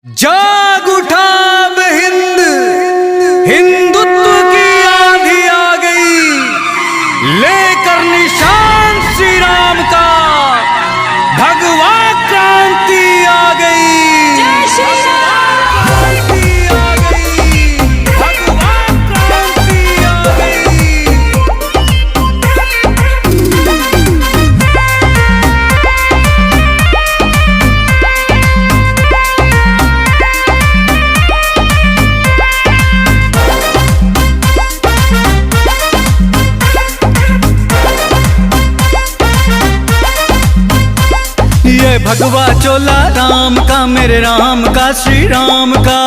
जाग उठा हिंद, हिंदुत्व की आंधी आ गई, लेकर निशान श्री राम का, भगवा क्रांति आ गई। जय श्री राम। क्रांति आ गई, भगवा क्रांति आ गई। ये भगवा चोला राम का, मेरे राम का, श्री राम का।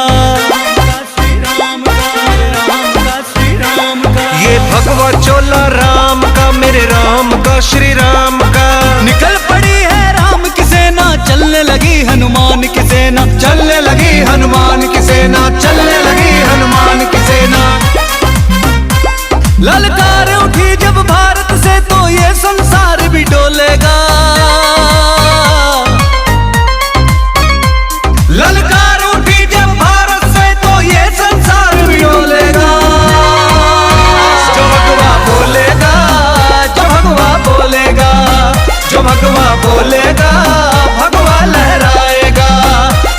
ये भगवा चोला राम का, मेरे राम का, श्री राम का। निकल पड़ी है राम की सेना, चलने लगी हनुमान की सेना, चलने लगी हनुमान की सेना, चलने लगी हनुमान की सेना। ललकार उठी जब भारत से तो ये संसार भी डोलेगा। ललकार उठी जब भारत से तो ये संसार भी डोलेगा। जो भगवा बोलेगा, जो भगवा बोलेगा, जो भगवा बोलेगा, भगवा लहराएगा।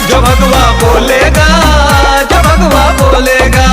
जो भगवा बोलेगा, जो भगवा बोलेगा।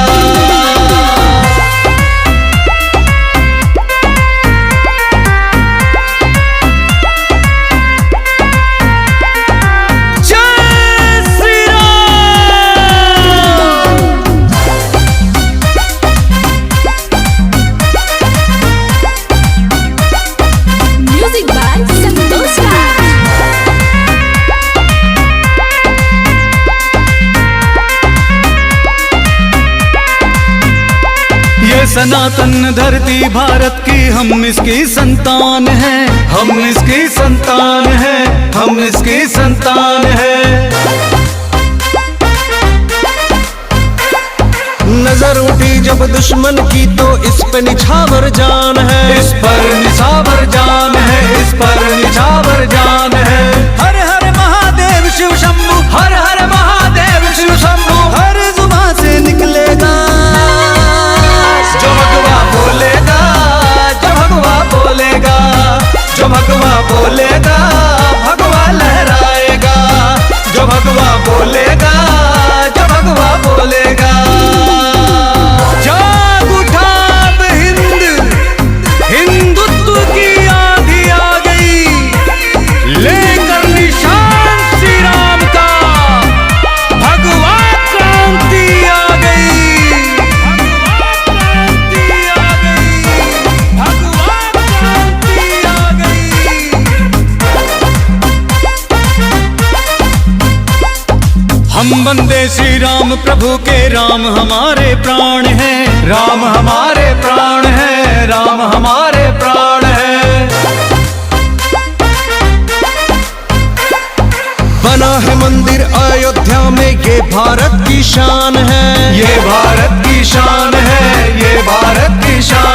सनातन धरती भारत की, हम इसकी संतान हैं, हम इसकी संतान हैं, हम इसकी संतान हैं। नजर उठी जब दुश्मन की तो इस पर निछावर जान है, इस पर निछावर जान है, इस पर निछावर जान है। हर हर महादेव शिव शंभु, हर हर महादेव शिव शंभु, हर जुबान से निकलेगा। जो भगवा बोलेगा, जो भगवा बोलेगा, जो भगवा बोलेगा, भगवा लहराएगा। जो भगवा बोलेगा, जो भगवा बोलेगा। जाग उठा हिंद, हिंदुत्व की आंधी आ गई, लेकर निशान श्री राम का, भगवा क्रांति आ गई। भगवा क्रांति आ गई। हम बंदे श्री राम प्रभु के, राम हमारे प्राण हैं, राम हमारे प्राण है, राम हमारे प्राण है। बना है मंदिर अयोध्या में, ये भारत की शान है, ये भारत की शान है, ये भारत की शान